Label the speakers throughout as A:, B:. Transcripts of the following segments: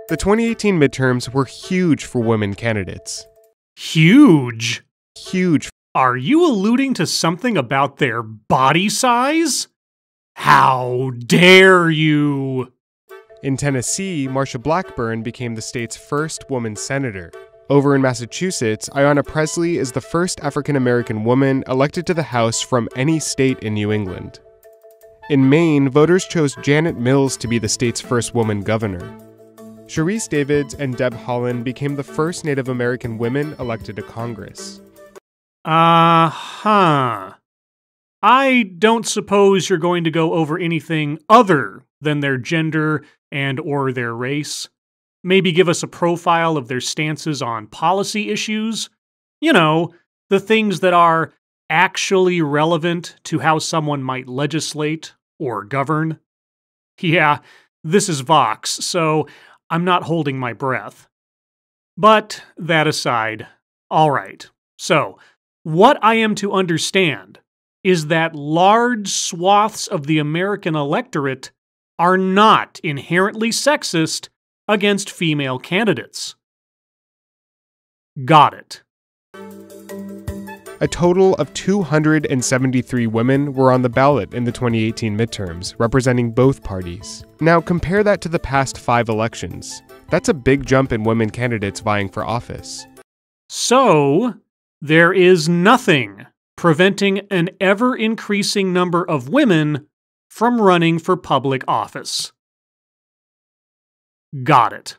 A: The 2018 midterms were huge for women candidates.
B: Huge?
A: Huge.
B: Are you alluding to something about their body size? How dare you!
A: In Tennessee, Marsha Blackburn became the state's first woman senator. Over in Massachusetts, Ayanna Pressley is the first African-American woman elected to the House from any state in New England. In Maine, voters chose Janet Mills to be the state's first woman governor. Sharice Davids and Deb Haaland became the first Native American women elected to Congress.
B: I don't suppose you're going to go over anything other than their gender and or their race. Maybe give us a profile of their stances on policy issues. You know, the things that are actually relevant to how someone might legislate or govern. Yeah, this is Vox, so I'm not holding my breath. But that aside, all right. So, what I am to understand is that large swaths of the American electorate are not inherently sexist against female candidates. Got it.
A: A total of 273 women were on the ballot in the 2018 midterms, representing both parties. Now compare that to the past 5 elections. That's a big jump in women candidates vying for office.
B: So, there is nothing preventing an ever-increasing number of women from running for public office. Got it.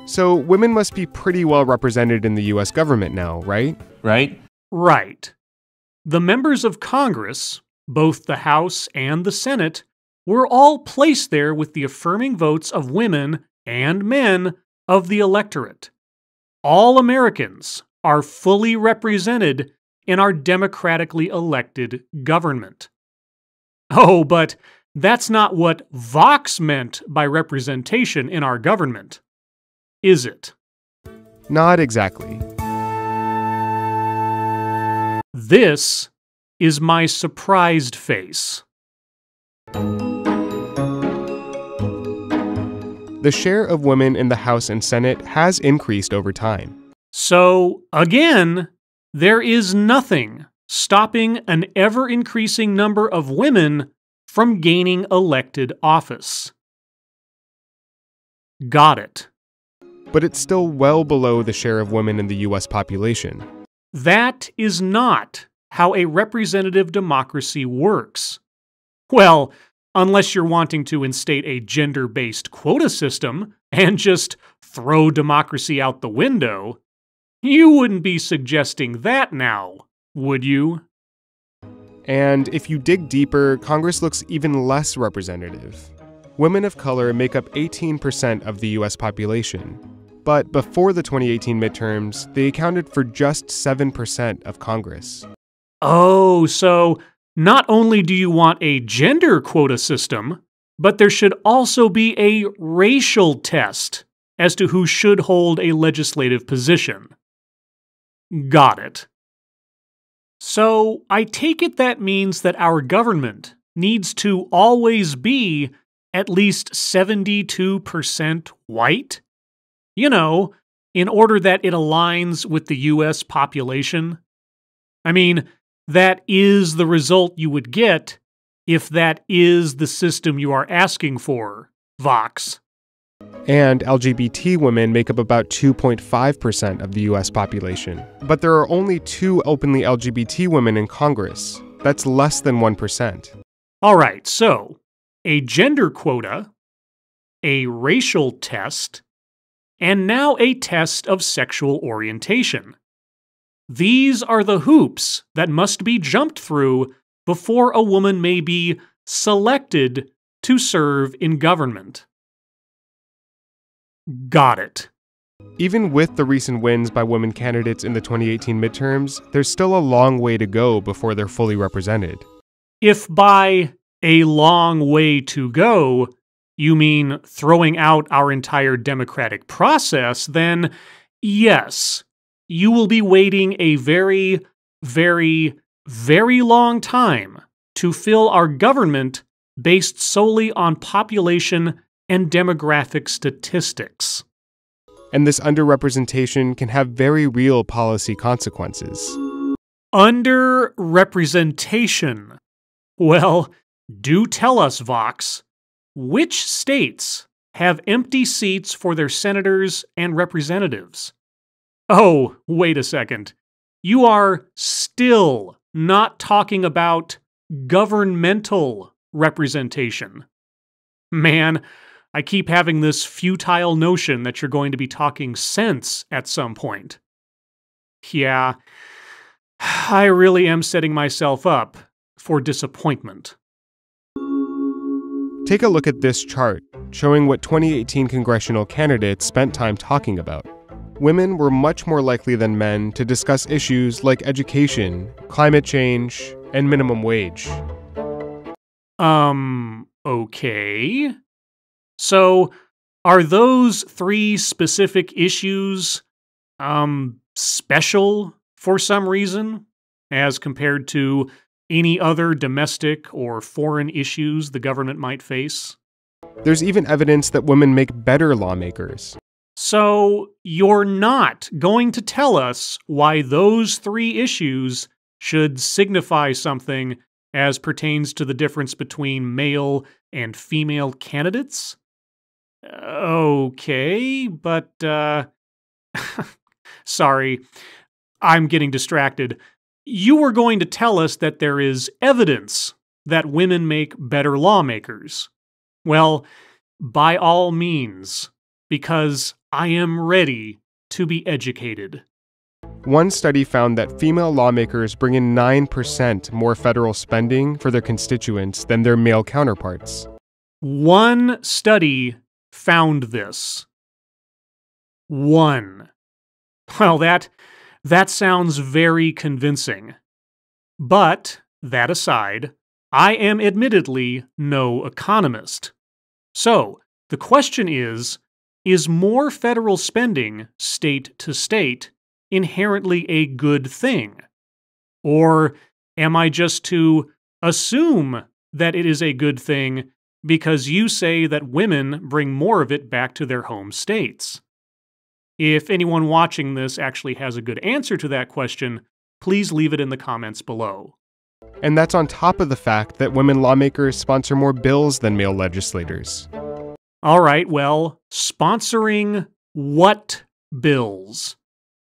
A: So women must be pretty well represented in the US government now, right?
B: Right. The members of Congress, both the House and the Senate, were all placed there with the affirming votes of women and men of the electorate. All Americans are fully represented in our democratically elected government. Oh, but that's not what Vox meant by representation in our government, is it?
A: Not exactly.
B: This is my surprised face.
A: The share of women in the House and Senate has increased over time.
B: So, again, there is nothing stopping an ever-increasing number of women from gaining elected office. Got it.
A: But it's still well below the share of women in the US population.
B: That is not how a representative democracy works. Well, unless you're wanting to instate a gender-based quota system and just throw democracy out the window, you wouldn't be suggesting that now, would you?
A: And if you dig deeper, Congress looks even less representative. Women of color make up 18% of the US population. But before the 2018 midterms, they accounted for just 7% of Congress.
B: Oh, so not only do you want a gender quota system, but there should also be a racial test as to who should hold a legislative position. Got it. So I take it that means that our government needs to always be at least 72% white? You know, in order that it aligns with the US population? I mean, that is the result you would get if that is the system you are asking for, Vox.
A: And LGBT women make up about 2.5% of the US population. But there are only 2 openly LGBT women in Congress. That's less than 1%.
B: All right, so a gender quota, a racial test, and now a test of sexual orientation. These are the hoops that must be jumped through before a woman may be selected to serve in government. Got it.
A: Even with the recent wins by women candidates in the 2018 midterms, there's still a long way to go before they're fully represented.
B: If by a long way to go, you mean throwing out our entire democratic process, then yes, you will be waiting a very, very, very long time to fill our government based solely on population and demographic statistics.
A: And this underrepresentation can have very real policy consequences.
B: Underrepresentation. Well, do tell us, Vox, which states have empty seats for their senators and representatives? Oh, wait a second. You are still not talking about governmental representation. Man, I keep having this futile notion that you're going to be talking sense at some point. Yeah, I really am setting myself up for disappointment.
A: Take a look at this chart, showing what 2018 congressional candidates spent time talking about. Women were much more likely than men to discuss issues like education, climate change, and minimum wage.
B: Okay. So, are those three specific issues, special for some reason, as compared to any other domestic or foreign issues the government might face?
A: There's even evidence that women make better lawmakers.
B: So, you're not going to tell us why those three issues should signify something as pertains to the difference between male and female candidates? Okay, but, sorry, I'm getting distracted. You were going to tell us that there is evidence that women make better lawmakers. Well, by all means, because I am ready to be educated.
A: One study found that female lawmakers bring in 9% more federal spending for their constituents than their male counterparts.
B: One study found this. One. Well, that sounds very convincing. But, that aside, I am admittedly no economist. So, the question is more federal spending, state to state, inherently a good thing? Or am I just to assume that it is a good thing because you say that women bring more of it back to their home states? If anyone watching this actually has a good answer to that question, please leave it in the comments below.
A: And that's on top of the fact that women lawmakers sponsor more bills than male legislators.
B: All right, well, sponsoring what bills?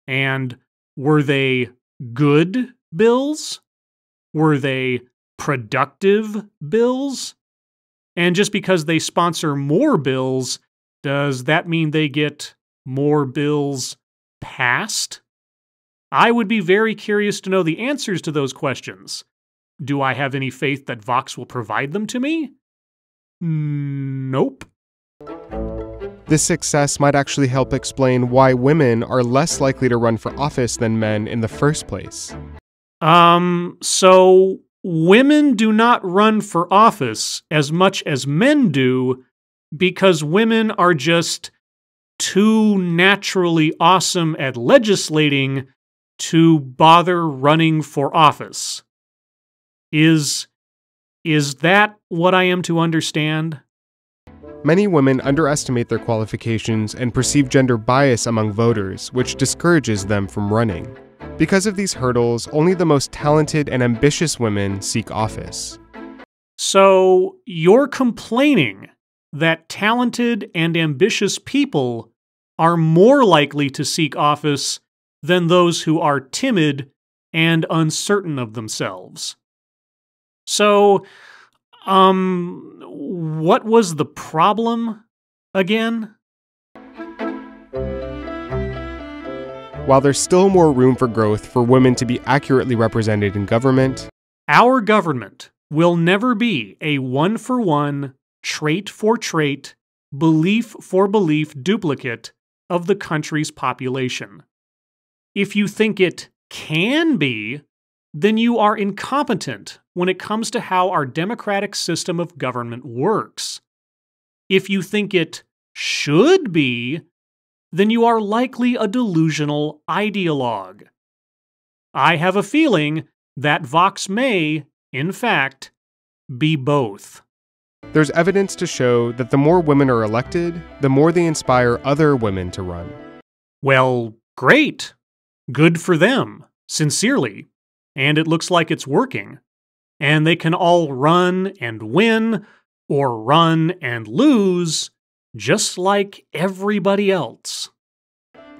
B: And were they good bills? Were they productive bills? And just because they sponsor more bills, does that mean they get more bills passed? I would be very curious to know the answers to those questions. Do I have any faith that Vox will provide them to me? Nope.
A: This success might actually help explain why women are less likely to run for office than men in the first place.
B: So women do not run for office as much as men do because women are just too naturally awesome at legislating to bother running for office. Is that what I am to understand?
A: Many women underestimate their qualifications and perceive gender bias among voters, which discourages them from running. Because of these hurdles, only the most talented and ambitious women seek office.
B: So, you're complaining that talented and ambitious people are more likely to seek office than those who are timid and uncertain of themselves. So, what was the problem again?
A: While there's still more room for growth for women to be accurately represented in government,
B: our government will never be a one-for-one, trait-for-trait, belief-for-belief duplicate of the country's population. If you think it can be, then you are incompetent when it comes to how our democratic system of government works. If you think it should be, then you are likely a delusional ideologue. I have a feeling that Vox may, in fact, be both.
A: There's evidence to show that the more women are elected, the more they inspire other women to run.
B: Well, great. Good for them, sincerely. And it looks like it's working. And they can all run and win, or run and lose, just like everybody else.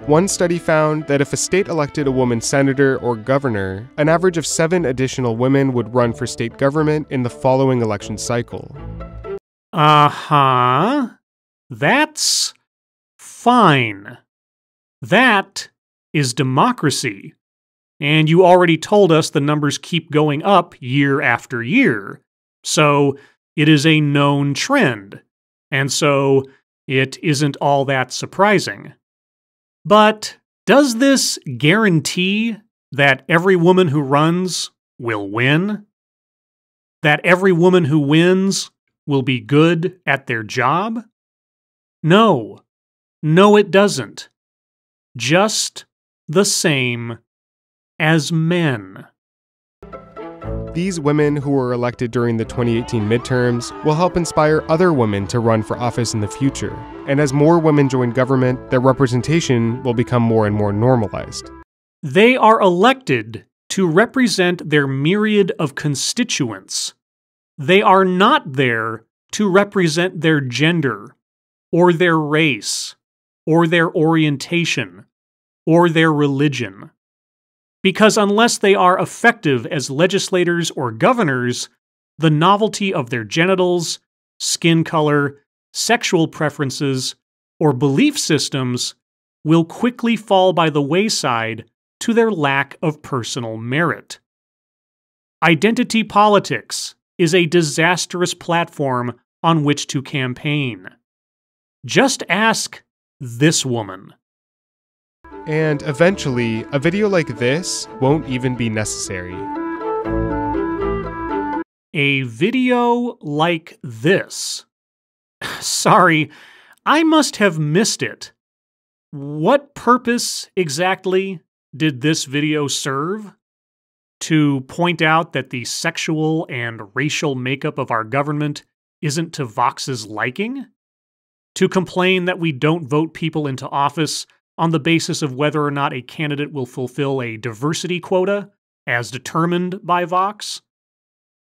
A: One study found that if a state elected a woman senator or governor, an average of 7 additional women would run for state government in the following election cycle.
B: That's fine. That is democracy. And you already told us the numbers keep going up year after year. So it is a known trend. And so it isn't all that surprising. But does this guarantee that every woman who runs will win? That every woman who wins will be good at their job? No. No, it doesn't. Just the same as men.
A: These women who were elected during the 2018 midterms will help inspire other women to run for office in the future. And as more women join government, their representation will become more and more normalized.
B: They are elected to represent their myriad of constituents. They are not there to represent their gender, or their race, or their orientation, or their religion. Because unless they are effective as legislators or governors, the novelty of their genitals, skin color, sexual preferences, or belief systems will quickly fall by the wayside to their lack of personal merit. Identity politics is a disastrous platform on which to campaign. Just ask this woman.
A: And eventually, a video like this won't even be necessary.
B: A video like this. Sorry, I must have missed it. What purpose exactly did this video serve? To point out that the sexual and racial makeup of our government isn't to Vox's liking? To complain that we don't vote people into office on the basis of whether or not a candidate will fulfill a diversity quota, as determined by Vox?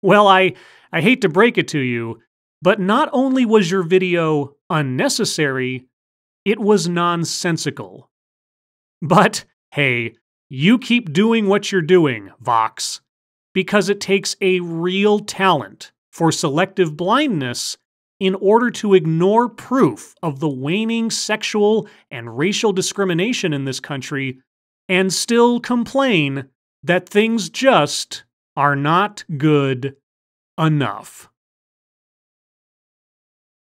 B: Well, I hate to break it to you, but not only was your video unnecessary, it was nonsensical. But, hey, you keep doing what you're doing, Vox, because it takes a real talent for selective blindness in order to ignore proof of the waning sexual and racial discrimination in this country and still complain that things just are not good enough.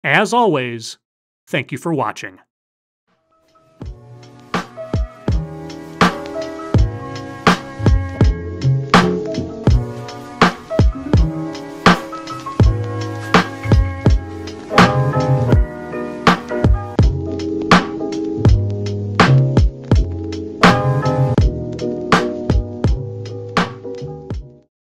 B: As always, thank you for watching.